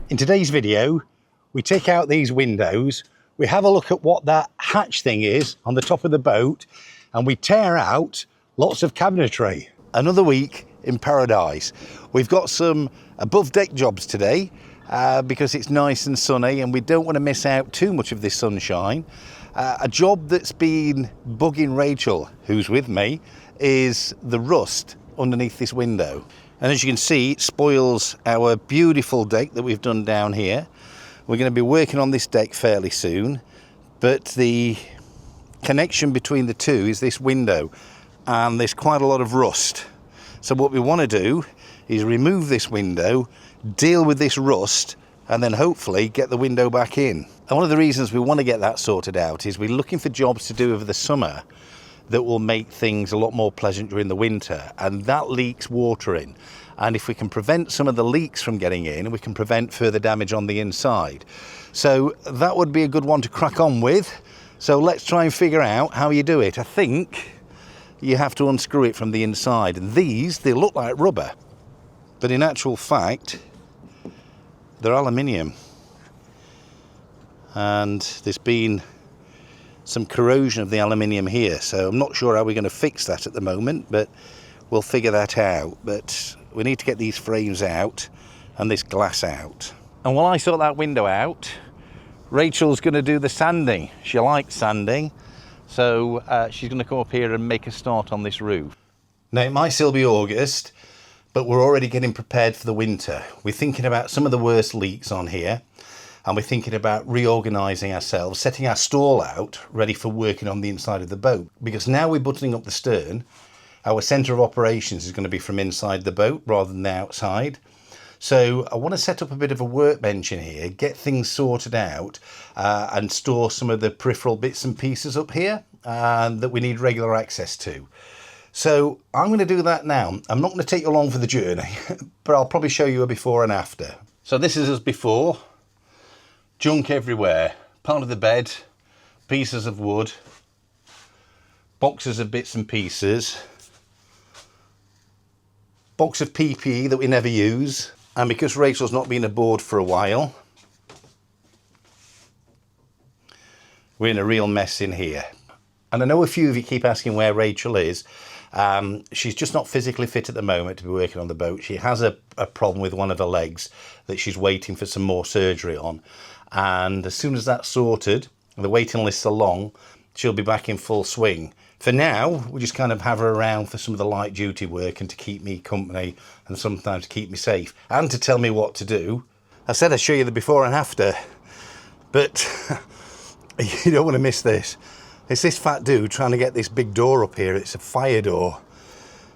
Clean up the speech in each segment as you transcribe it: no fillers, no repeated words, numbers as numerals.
In today's video, we take out these windows, we have a look at what that hatch thing is on the top of the boat, and we tear out lots of cabinetry. Another week in paradise. We've got some above deck jobs today because it's nice and sunny and we don't want to miss out too much of this sunshine. A job that's been bugging Rachel, who's with me, is the rust underneath this window. And as you can see, it spoils our beautiful deck that we've done down here. We're going to be working on this deck fairly soon, but the connection between the two is this window, and there's quite a lot of rust. So what we want to do is remove this window, deal with this rust, and then hopefully get the window back in. And one of the reasons we want to get that sorted out is we're looking for jobs to do over the summer that will make things a lot more pleasant during the winter, and that leaks water in. And if we can prevent some of the leaks from getting in, we can prevent further damage on the inside. So that would be a good one to crack on with. So let's try and figure out how you do it. I think you have to unscrew it from the inside. And these, they look like rubber, but in actual fact, they're aluminium. And there's been some corrosion of the aluminium here, so I'm not sure how we're going to fix that at the moment, but we'll figure that out. But we need to get these frames out and this glass out. And while I sort that window out, Rachel's going to do the sanding. She likes sanding, so she's going to come up here and make a start on this roof. Now it might still be August, but we're already getting prepared for the winter. We're thinking about some of the worst leaks on here, and we're thinking about reorganising ourselves, setting our stall out, ready for working on the inside of the boat. Because now we're buttoning up the stern, our centre of operations is going to be from inside the boat rather than the outside. So I want to set up a bit of a workbench in here, get things sorted out, and store some of the peripheral bits and pieces up here that we need regular access to. So I'm going to do that now. I'm not going to take you along for the journey, but I'll probably show you a before and after. So this is us before. Junk everywhere, part of the bed, pieces of wood, boxes of bits and pieces, box of PPE that we never use, and because Rachel's not been aboard for a while, we're in a real mess in here. And I know a few of you keep asking where Rachel is. She's just not physically fit at the moment to be working on the boat. She has a problem with one of her legs that she's waiting for some more surgery on. And as soon as that's sorted, and the waiting lists are long, she'll be back in full swing. For now, we just kind of have her around for some of the light duty work and to keep me company and sometimes to keep me safe and to tell me what to do. I said I'd show you the before and after, but you don't want to miss this. It's this fat dude trying to get this big door up here. It's a fire door,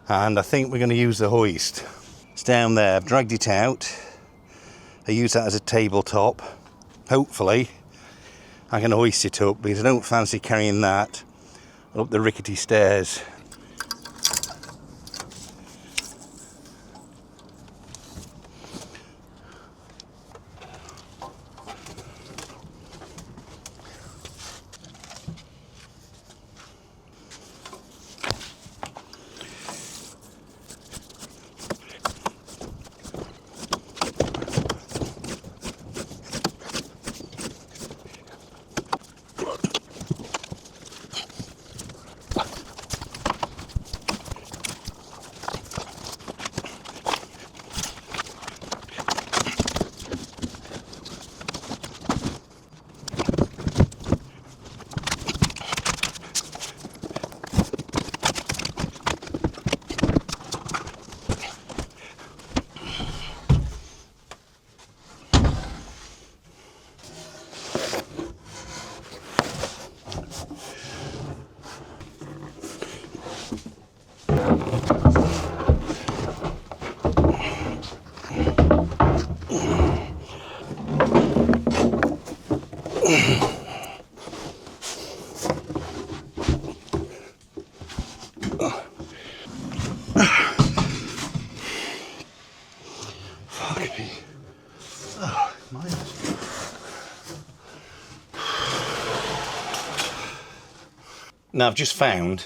and I think we're going to use the hoist. It's down there. I've dragged it out. I use that as a tabletop. Hopefully I can hoist it up, because I don't fancy carrying that up the rickety stairs. Now I've just found,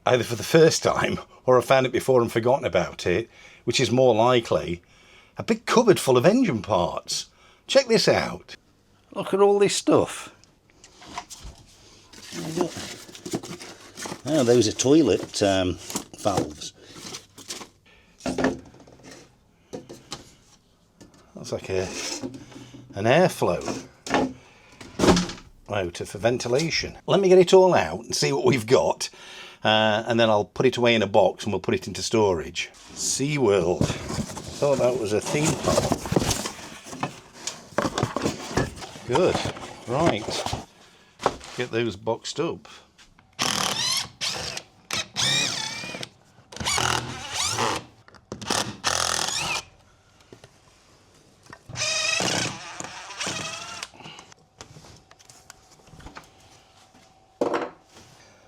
either for the first time or I found it before and forgotten about it, which is more likely, A big cupboard full of engine parts. Check this out. Look at all this stuff. Oh, those are toilet valves. That's like an airflow motor for ventilation. Let me get it all out and see what we've got, and then I'll put it away in a box and we'll put it into storage. SeaWorld. Thought that was a theme park. Good. Right. Get those boxed up.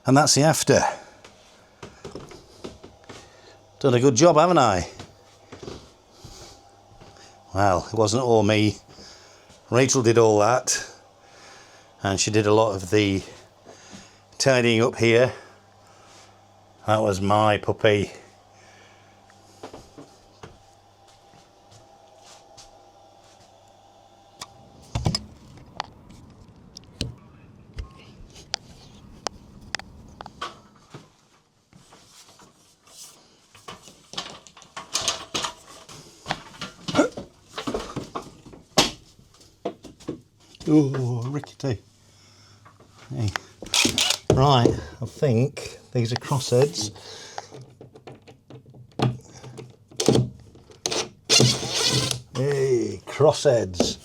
And that's the after. Done a good job, haven't I? Well, it wasn't all me. Rachel did all that. And she did a lot of the tidying up here. That was my puppy. Oh, rickety. Hey. Right, I think these are crossheads. Hey, crossheads.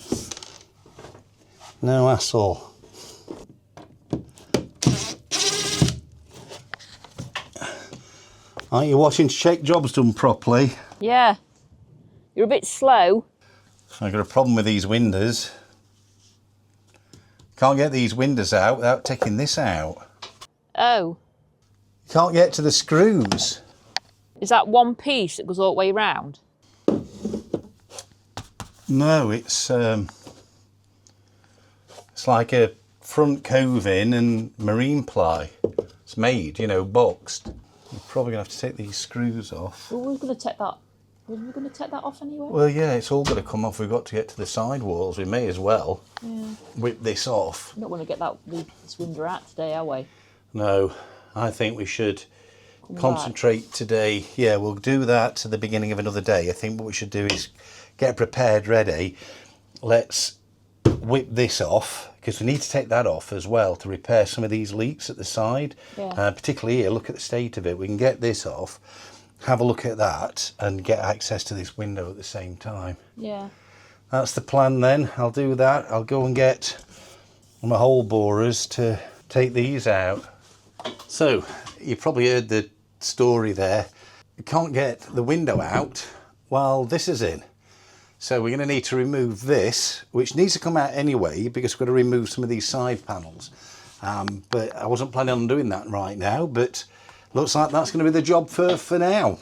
No hassle. Aren't you watching to check jobs done properly? Yeah. You're a bit slow. I've got a problem with these windows. Can't get these windows out without taking this out. Oh. Can't get to the screws. Is that one piece that goes all the way round? No, it's like a front coving and marine ply. It's made, you know, boxed. We're probably gonna have to take these screws off. Well, we're going to take that. Were we going to take that off anyway? Well, yeah, it's all going to come off. We've got to get to the side walls. We may as well whip this off. We're not going to get this window out today, are we? No, I think we should concentrate today. Yeah, we'll do that at the beginning of another day. I think what we should do is get prepared, ready. Let's whip this off, because we need to take that off as well to repair some of these leaks at the side. Yeah. Particularly here, look at the state of it. We can get this off, have a look at that, and get access to this window at the same time. Yeah. That's the plan then. I'll do that. I'll go and get my hole borers to take these out. So, you probably heard the story there. You can't get the window out while this is in. So we're going to need to remove this, which needs to come out anyway, because we've got to remove some of these side panels. But I wasn't planning on doing that right now, but looks like that's going to be the job for now.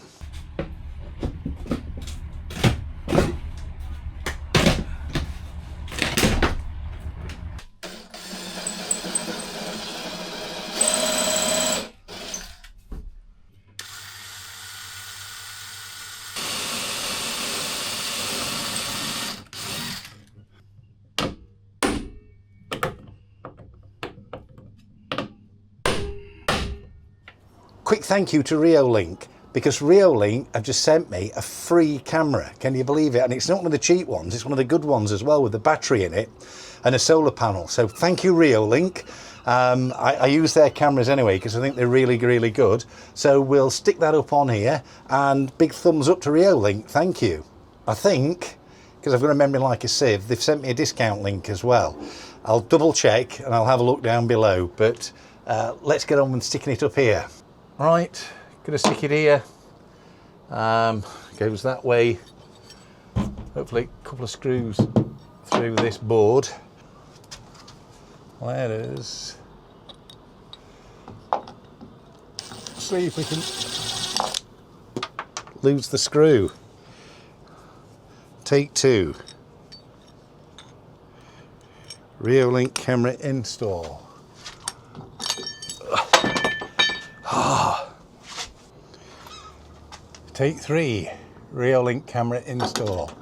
Quick thank you to Reolink, because Reolink have just sent me a free camera. Can you believe it? And it's not one of the cheap ones, it's one of the good ones as well, with a battery in it and a solar panel. So thank you, Reolink. I use their cameras anyway because I think they're really, really good. So we'll stick that up on here, and big thumbs up to Reolink. Thank you. I think, because I've got a memory like a sieve, they've sent me a discount link as well. I'll double check and I'll have a look down below, but let's get on with sticking it up here. Right, gonna stick it here. Goes that way. Hopefully a couple of screws through this board. There it is. See if we can lose the screw. Take two. Reolink camera install. Take three. Reolink camera install.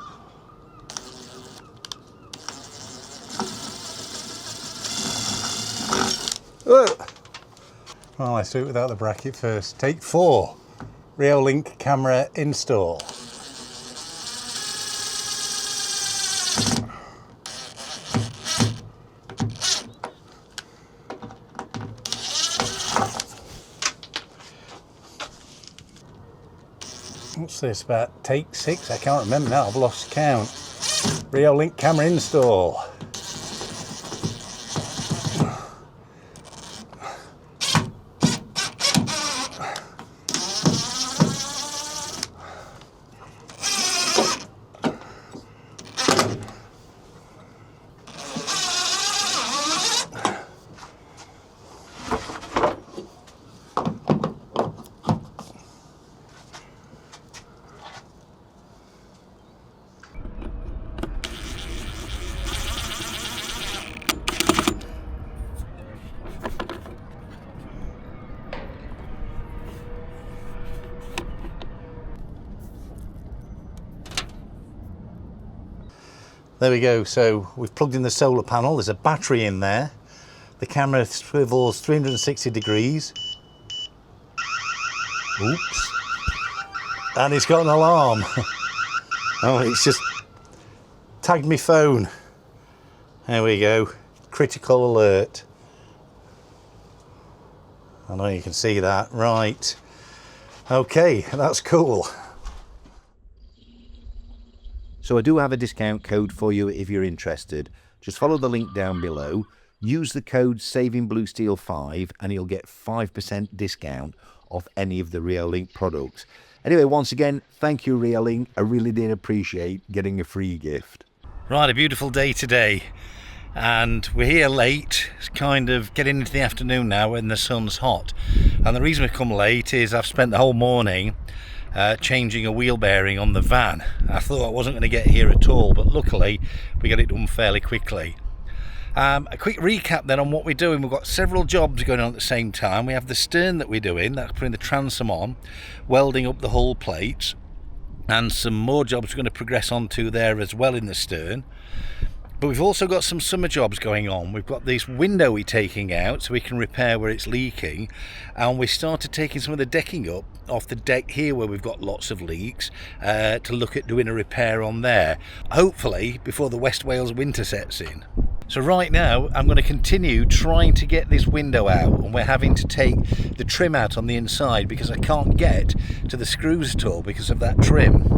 Oh, let's do it without the bracket first. Take 4. Reolink camera install. What's this about? Take 6? I can't remember now, I've lost count. Reolink camera install. There we go, so we've plugged in the solar panel, there's a battery in there. The camera swivels 360 degrees. Oops. And it's got an alarm. Oh, it's just tagged my phone. There we go, critical alert. I know you can see that, right. Okay, that's cool. So I do have a discount code for you if you're interested. Just follow the link down below, use the code SAVINGBLUESTEEL5 and you'll get 5% discount off any of the Reolink products. Anyway, once again, thank you Reolink, I really did appreciate getting a free gift. Right, a beautiful day today and we're here late, it's kind of getting into the afternoon now when the sun's hot. And the reason we've come late is I've spent the whole morning changing a wheel bearing on the van. I thought I wasn't going to get here at all, but luckily we got it done fairly quickly. A quick recap then on what we're doing. We've got several jobs going on at the same time. We have the stern that we're doing, that's putting the transom on, welding up the hull plates, and some more jobs we're going to progress on to there as well in the stern. But we've also got some summer jobs going on. We've got this window we're taking out so we can repair where it's leaking, and we started taking some of the decking up off the deck here where we've got lots of leaks to look at doing a repair on there, hopefully before the West Wales winter sets in. So right now I'm going to continue trying to get this window out, and we're having to take the trim out on the inside because I can't get to the screws at all because of that trim.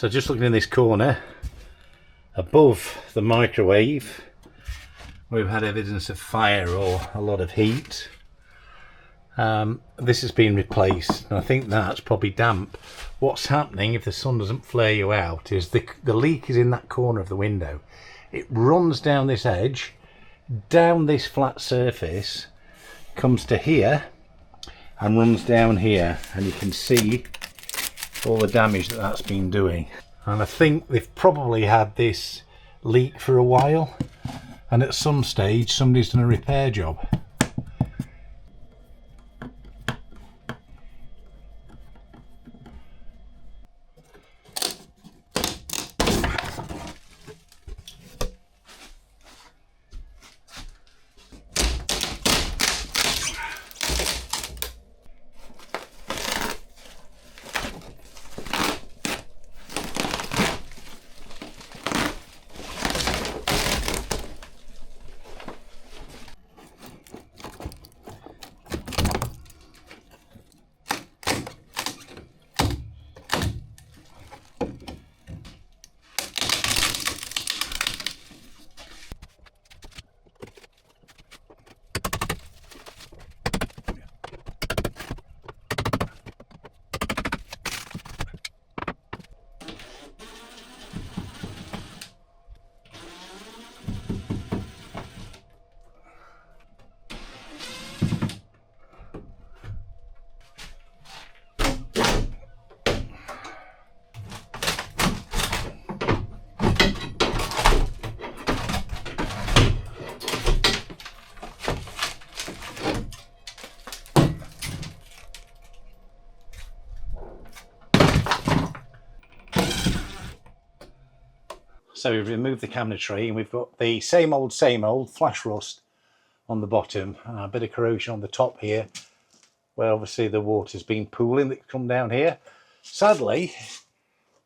So just looking in this corner, above the microwave, we've had evidence of fire or a lot of heat. This has been replaced, and I think that's probably damp. What's happening, if the sun doesn't flare you out, is the leak is in that corner of the window. It runs down this edge, down this flat surface, comes to here, and runs down here, and you can see all the damage that that's been doing. And I think they've probably had this leak for a while, and at some stage somebody's done a repair job. So we've removed the cabinetry, and we've got the same old flash rust on the bottom, a bit of corrosion on the top here, where obviously the water's been pooling that's come down here. Sadly,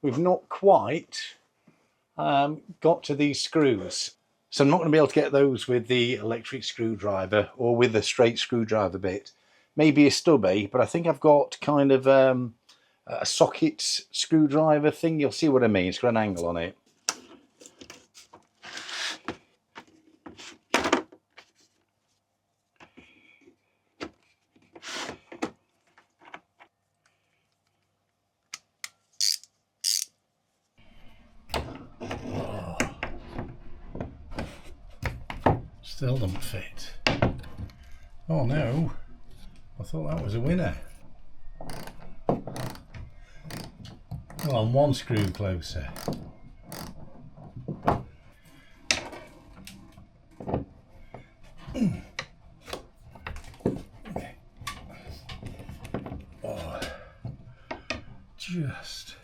we've not quite got to these screws. So I'm not going to be able to get those with the electric screwdriver or with the straight screwdriver bit. Maybe a stubby, but I think I've got kind of a socket screwdriver thing. You'll see what I mean. It's got an angle on it. Still don't fit. Oh no, I thought that was a winner. Well, I'm one screw closer. Okay. Oh, just.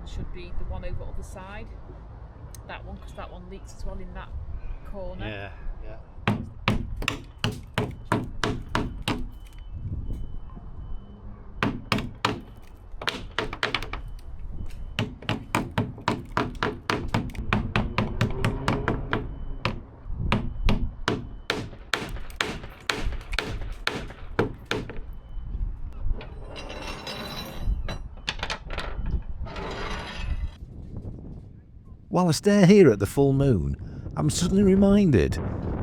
should be the one over other side. That one, because that one leaks as well in that corner. Yeah, yeah. While I stare here at the full moon, I'm suddenly reminded,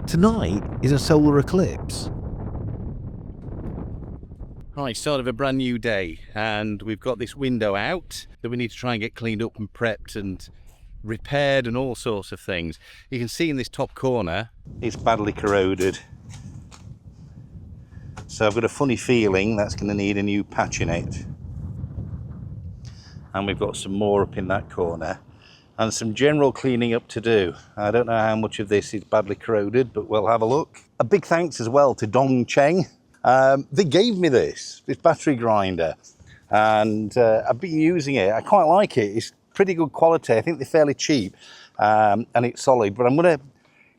tonight is a solar eclipse. Right, start of a brand new day, and we've got this window out that we need to try and get cleaned up and prepped and repaired and all sorts of things. You can see in this top corner, it's badly corroded. So I've got a funny feeling that's going to need a new patch in it. And we've got some more up in that corner. And some general cleaning up to do. I don't know how much of this is badly corroded, but we'll have a look. A big thanks as well to Dongcheng. They gave me this battery grinder, and I've been using it. I quite like it. It's pretty good quality. I think they're fairly cheap, and it's solid, but I'm going to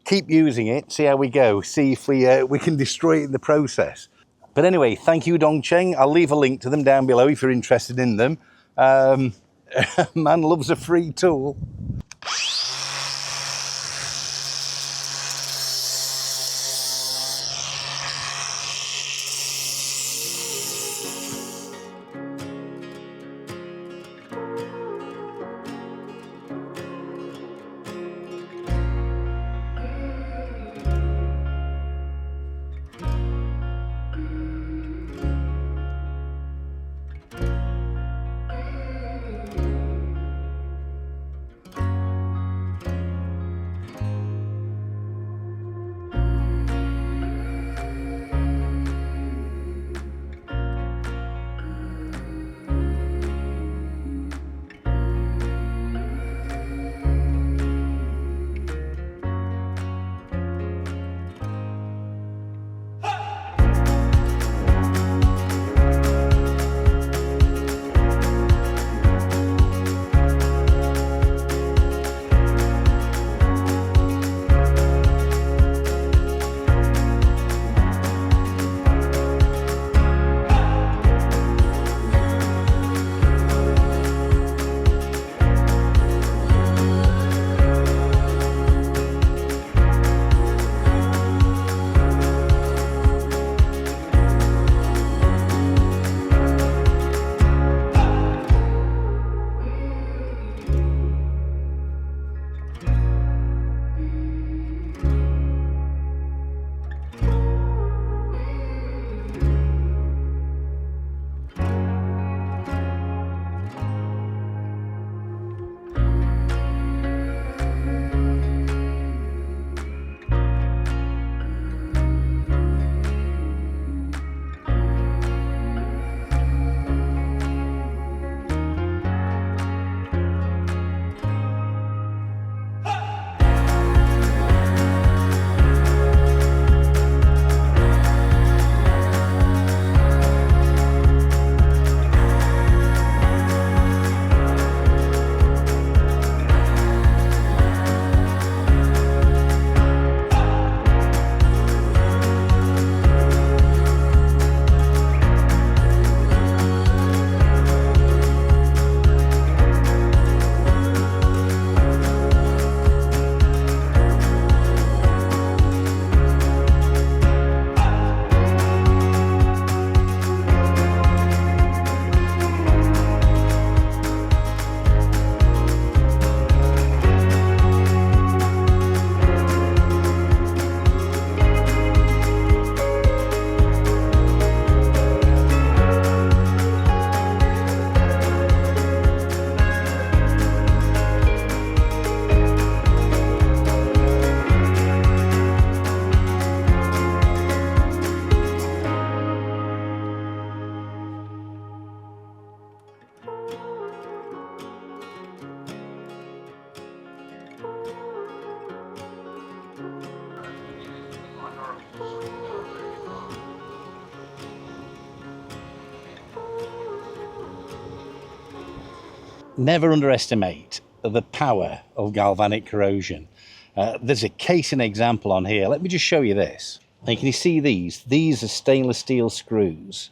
keep using it, see how we go, see if we can destroy it in the process. But anyway, thank you, Dongcheng. I'll leave a link to them down below if you're interested in them. Man loves a free tool. never underestimate the power of galvanic corrosion. There's a case and example on here. Let me just show you this. Now, can you see these? These are stainless steel screws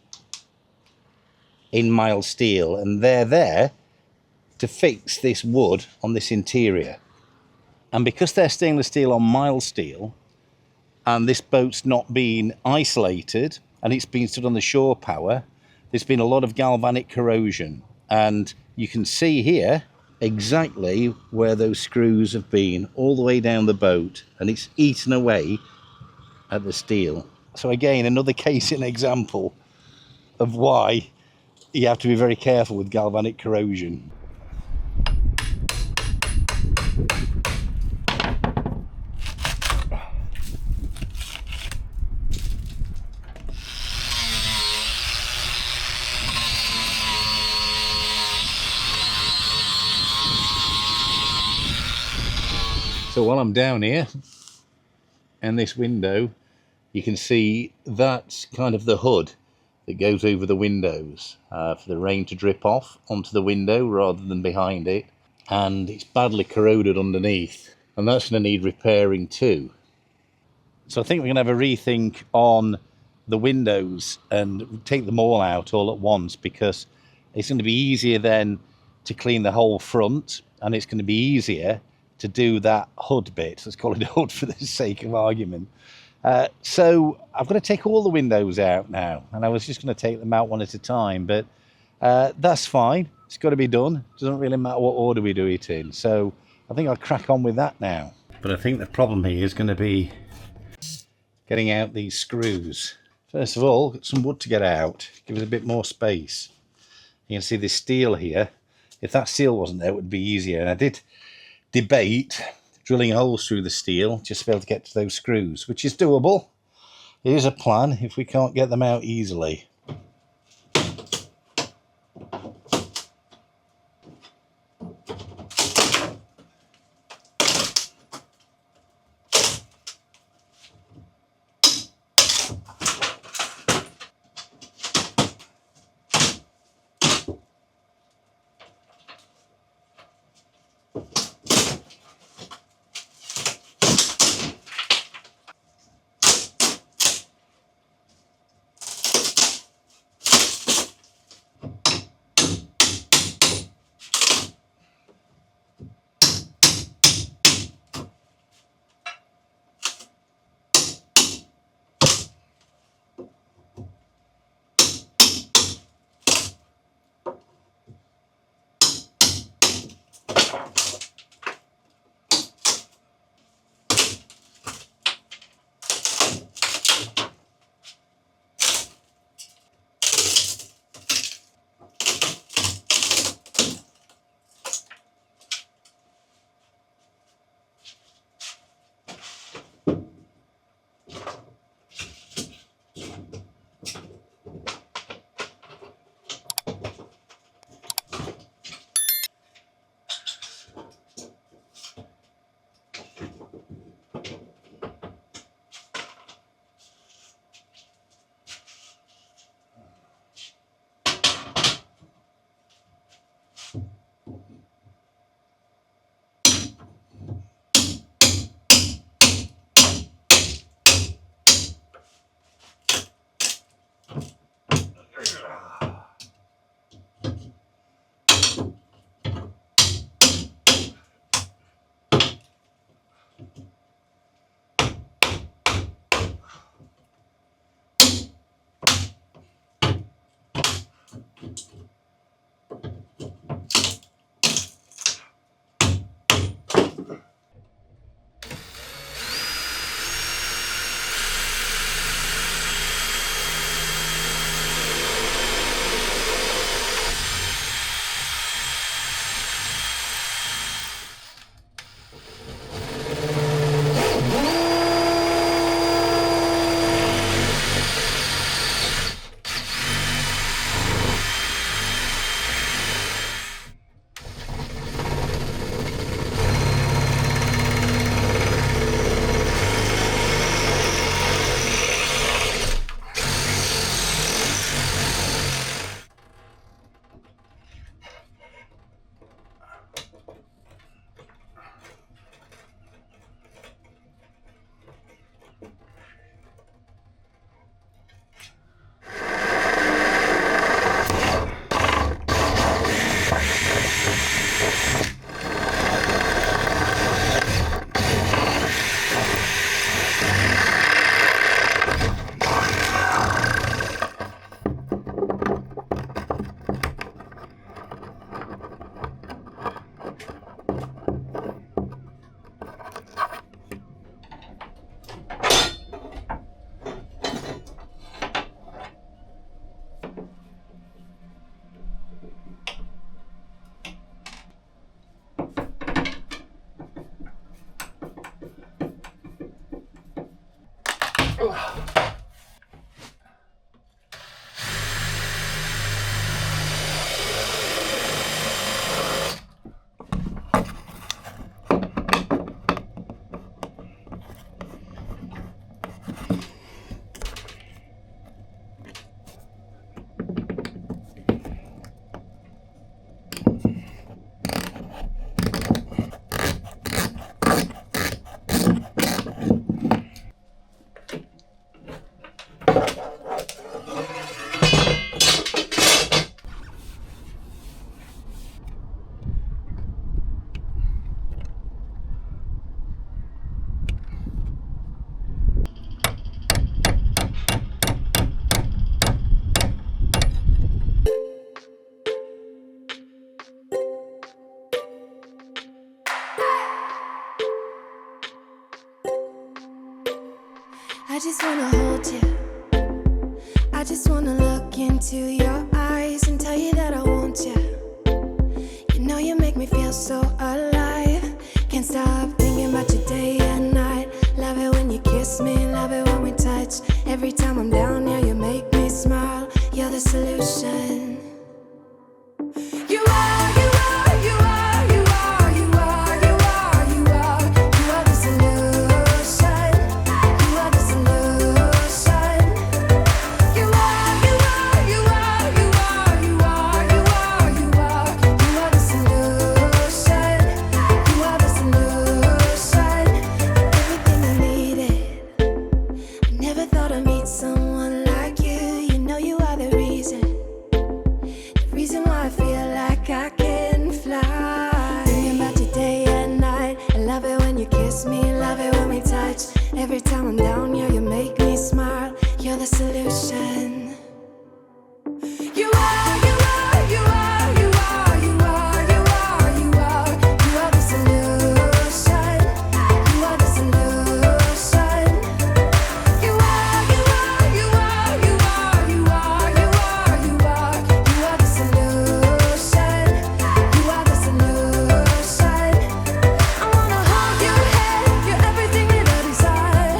in mild steel, and they're there to fix this wood on this interior. And because they're stainless steel on mild steel, and this boat's not been isolated and it's been stood on the shore power, there's been a lot of galvanic corrosion. And you can see here exactly where those screws have been all the way down the boat, and it's eaten away at the steel. So again, another case and example of why you have to be very careful with galvanic corrosion. So while I'm down here and this window, you can see that's kind of the hood that goes over the windows for the rain to drip off onto the window rather than behind it, and it's badly corroded underneath, and that's going to need repairing too. So I think we're going to have a rethink on the windows and take them all out all at once, because it's going to be easier then to clean the whole front, and it's going to be easier to do that hood bit. Let's call it a hood for the sake of argument. So I've got to take all the windows out now, and I was just going to take them out one at a time, but that's fine. It's got to be done. It doesn't really matter what order we do it in. So I think I'll crack on with that now. But I think the problem here is going to be getting out these screws. First of all, got some wood to get out, give it a bit more space. You can see this steel here. If that steel wasn't there, it would be easier. And I did debate drilling holes through the steel just to be able to get to those screws, which is doable. It is a plan if we can't get them out easily. I just wanna hold you. I just wanna look into your eyes and tell you that I want you. You know you make me feel so alive. Can't stop thinking about you day and night. Love it when you kiss me, love it when we touch. Every time I'm down here, you make me smile. You're the solution. You are, you are, you are, you are, you are, you are, you are. You are the solution. You are the solution. You are, you are, you are, you are, you are, you are, you are. You are the solution. You are the solution. Everything I needed. I never thought I'd meet someone like you. You know you are the reason. Reason why I feel like I can fly. Thinking about you day and night. I love it when you kiss me, love it when we touch. Every time I'm down here, you make me smile. You're the solution. You are, you are, you are, you are, you are, you are, you are. You are the solution. You are the solution. You are, you are, you are, you are, you are, you are, you are. You are the solution. You are the solution. I wanna hold your head. You're everything that I desire.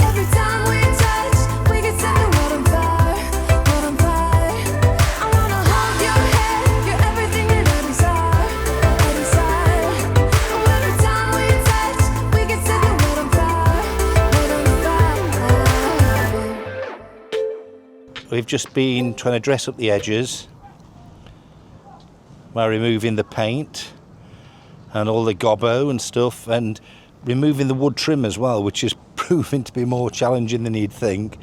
Every time we touch, we get set the world on fire, world on fire. I wanna hold your head. You're everything that I desire, I desire. Oh, every time we touch, we get set the world on fire, world on fire. We've just been trying to dress up the edges by removing the paint and all the gobbo and stuff, and removing the wood trim as well, which is proving to be more challenging than you'd think.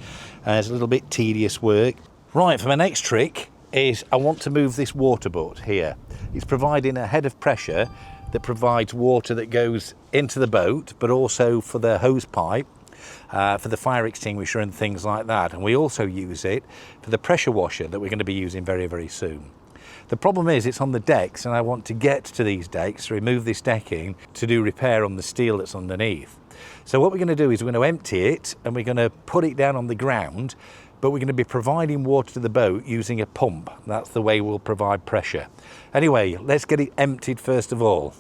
It's a little bit tedious work. Right, for my next trick is I want to move this water butt here. It's providing a head of pressure that provides water that goes into the boat, but also for the hose pipe, for the fire extinguisher and things like that. And we also use it for the pressure washer that we're going to be using very, very soon. The problem is it's on the decks, and I want to get to these decks, to remove this decking, to do repair on the steel that's underneath. So what we're going to do is we're going to empty it and we're going to put it down on the ground, but we're going to be providing water to the boat using a pump. That's the way we'll provide pressure. Anyway, let's get it emptied first of all.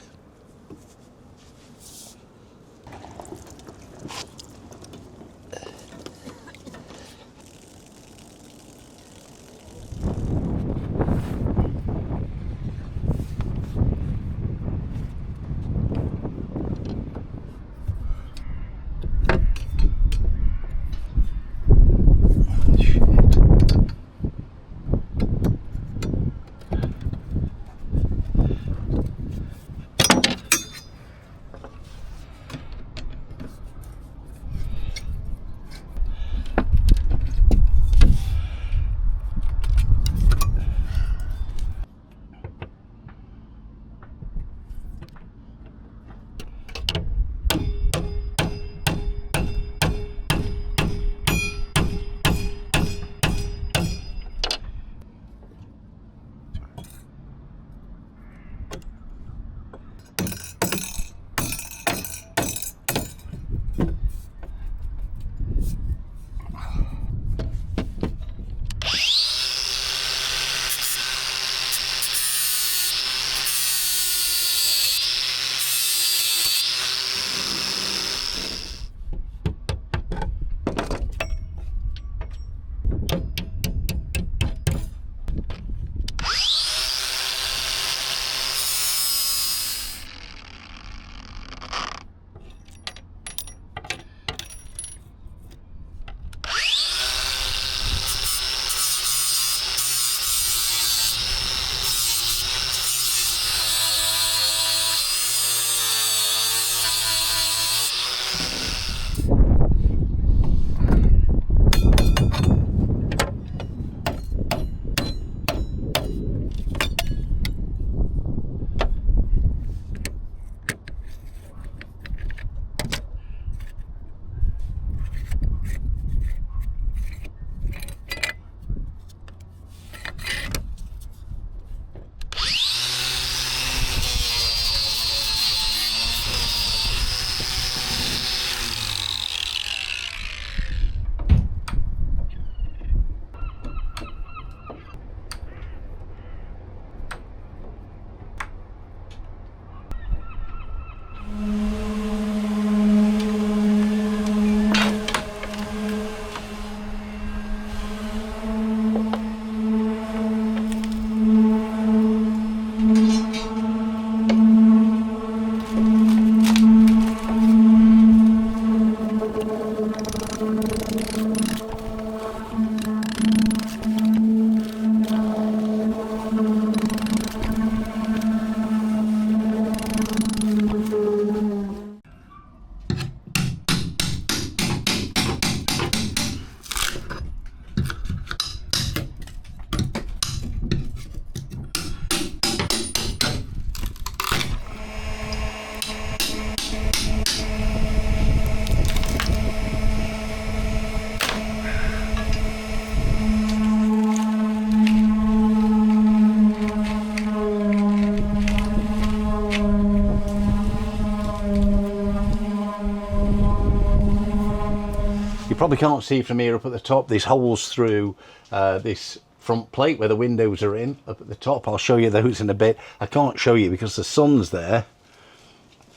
probably can't see from here up at the top. There's holes through this front plate where the windows are in up at the top. I'll show you those in a bit. I can't show you because the sun's there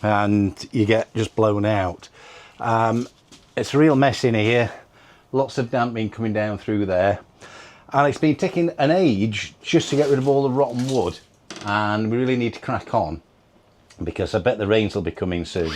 and you get just blown out. It's a real mess in here. Lots of damping coming down through there. And it's been taking an age just to get rid of all the rotten wood. And we really need to crack on because I bet the rains will be coming soon.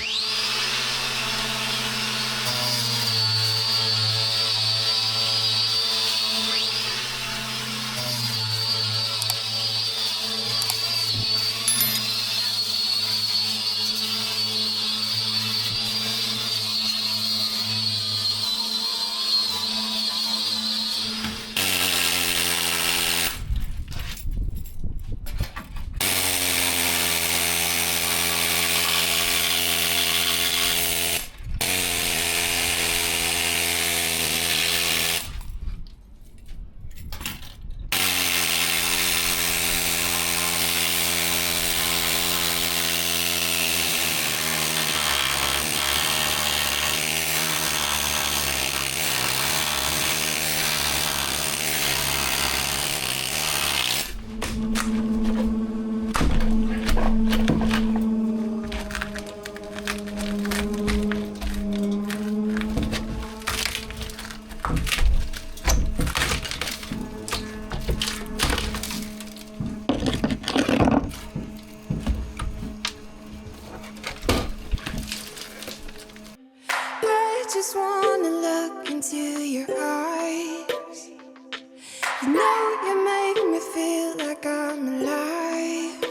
Just wanna look into your eyes. You know you make me feel like I'm alive.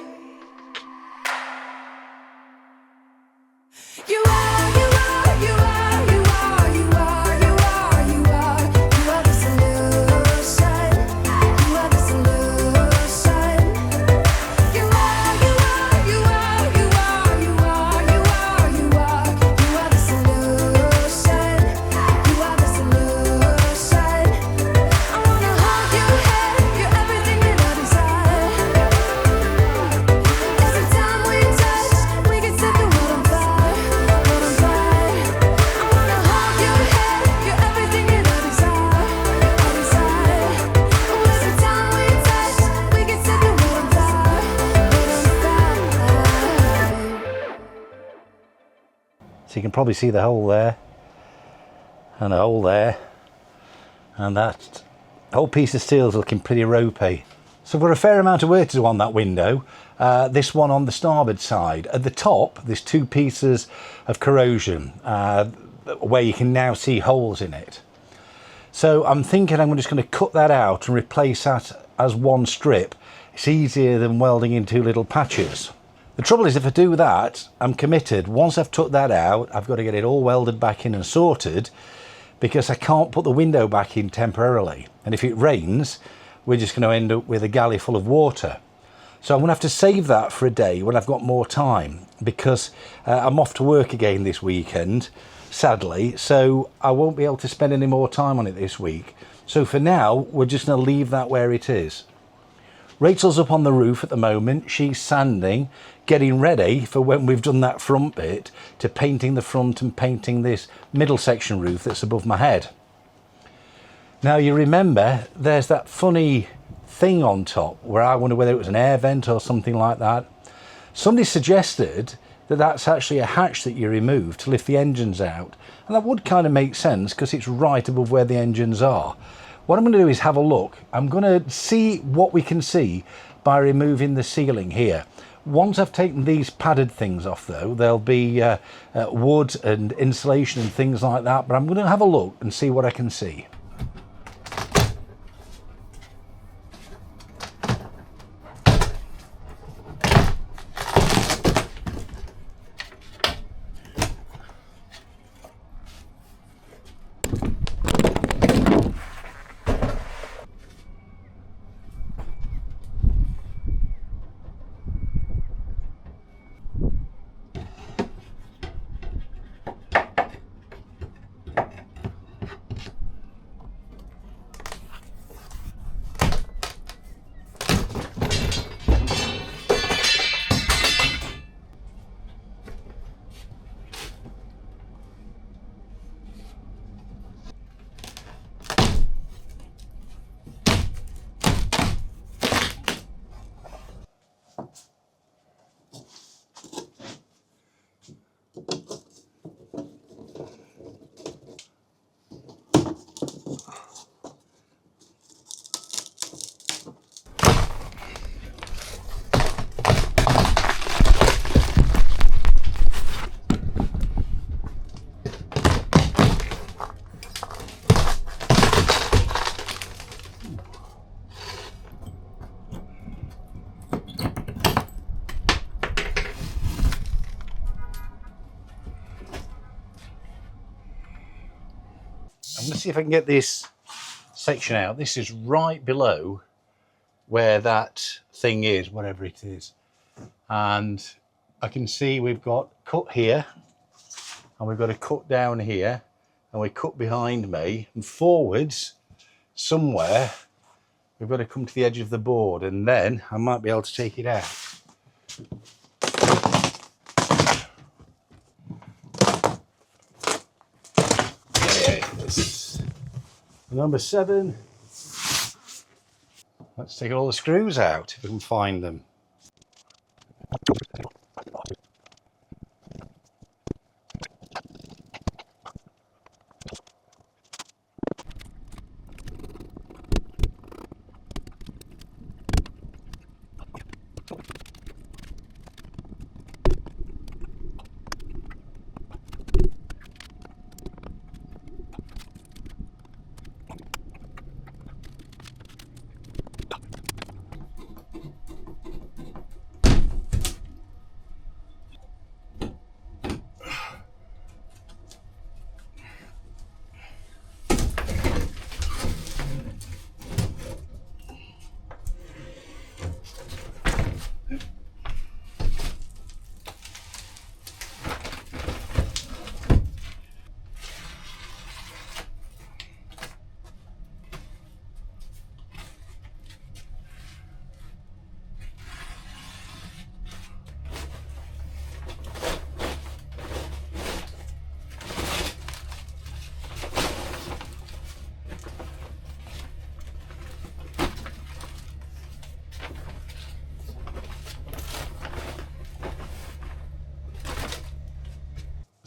You are, you are, you are, you are, you are, you are, you are. You are the solution. You are the solution. You are, you are, you are, you are, you are, you are, you are. You are the solution. You are the solution. I wanna hold your head. You're everything that I desire. Every time we touch, we can set the world on fire, world on fire. I wanna hold your head. You're everything that I desire, I desire. Every time we touch, we can set the world on fire, world on fire. So you can probably see the hole there and a hole there, and that whole piece of steel is looking pretty ropey. So we've got a fair amount of work to do on that window. This one on the starboard side. At the top there's two pieces of corrosion where you can now see holes in it. So I'm thinking I'm just going to cut that out and replace that as one strip. It's easier than welding in two little patches. The trouble is, if I do that, I'm committed. Once I've took that out, I've got to get it all welded back in and sorted, because I can't put the window back in temporarily. And if it rains, we're just going to end up with a galley full of water. So I'm going to have to save that for a day when I've got more time, because I'm off to work again this weekend, sadly, so I won't be able to spend any more time on it this week. So for now, we're just going to leave that where it is. Rachel's up on the roof at the moment. She's sanding, getting ready for when we've done that front bit, to painting the front and painting this middle section roof that's above my head. Now you remember there's that funny thing on top where I wonder whether it was an air vent or something like that. Somebody suggested that that's actually a hatch that you remove to lift the engines out, and that would kind of make sense because it's right above where the engines are. What I'm going to do is have a look. I'm going to see what we can see by removing the ceiling here. Once I've taken these padded things off though, there'll be wood and insulation and things like that, but I'm going to have a look and see what I can see. I'm going to see if I can get this section out. This is right below where that thing is, whatever it is. And I can see we've got cut here, and we've got a cut down here, and we cut behind me, and forwards somewhere we've got to come to the edge of the board, and then I might be able to take it out. This is number 7. Let's take all the screws out if we can find them.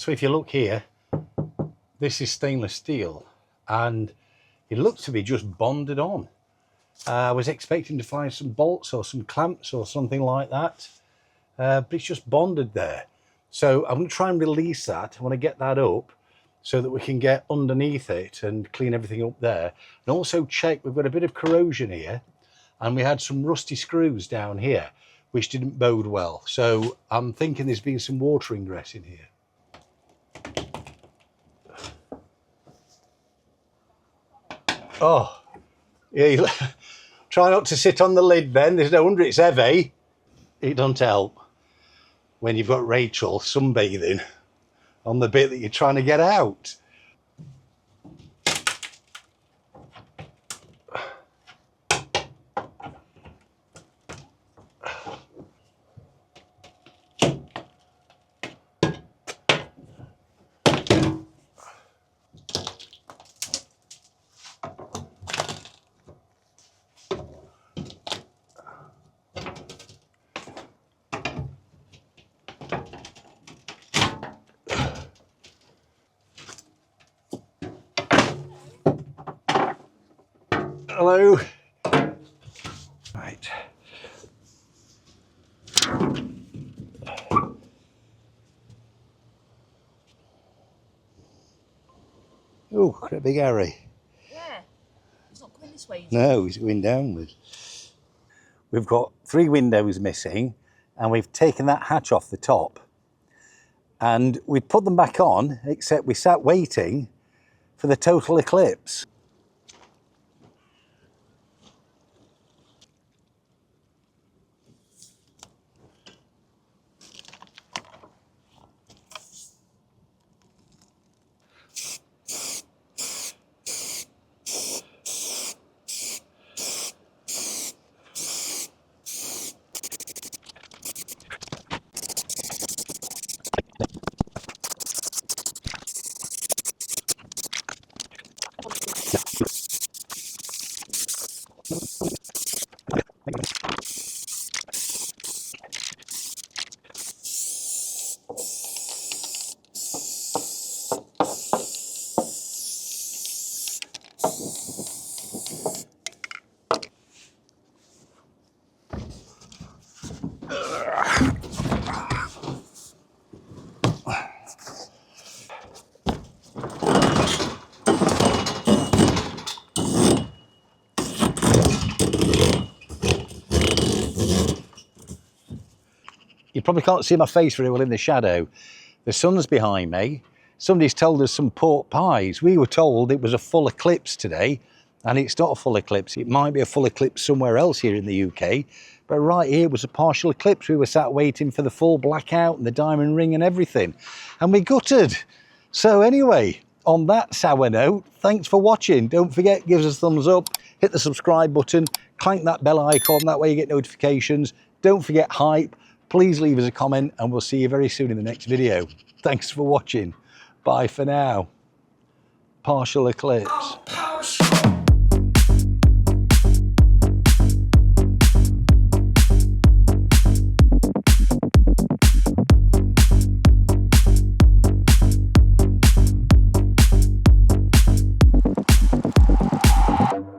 So if you look here, this is stainless steel, and it looks to be just bonded on. I was expecting to find some bolts or some clamps or something like that, but it's just bonded there. So I'm going to try and release that. I want to get that up so that we can get underneath it and clean everything up there. And also check, we've got a bit of corrosion here, and we had some rusty screws down here, which didn't bode well. So I'm thinking there's been some water ingress in here. Oh, yeah, try not to sit on the lid then, there's no wonder it's heavy. It doesn't help when you've got Rachel sunbathing on the bit that you're trying to get out. Hello. Right. Oh, quite a big Harry. Yeah. It's not coming this way. No, he's going downwards. We've got 3 windows missing, and we've taken that hatch off the top. And we put them back on, except we sat waiting for the total eclipse. You probably can't see my face very well in the shadow. The sun's behind me, somebody's told us some pork pies. We were told it was a full eclipse today, and it's not a full eclipse. It might be a full eclipse somewhere else here in the UK, but right here was a partial eclipse. We were sat waiting for the full blackout and the diamond ring and everything, and we gutted. So anyway, on that sour note, thanks for watching. Don't forget, give us a thumbs up, hit the subscribe button, clank that bell icon, that way you get notifications. Don't forget hype, please leave us a comment, and we'll see you very soon in the next video. Thanks for watching. Bye for now. Partial eclipse.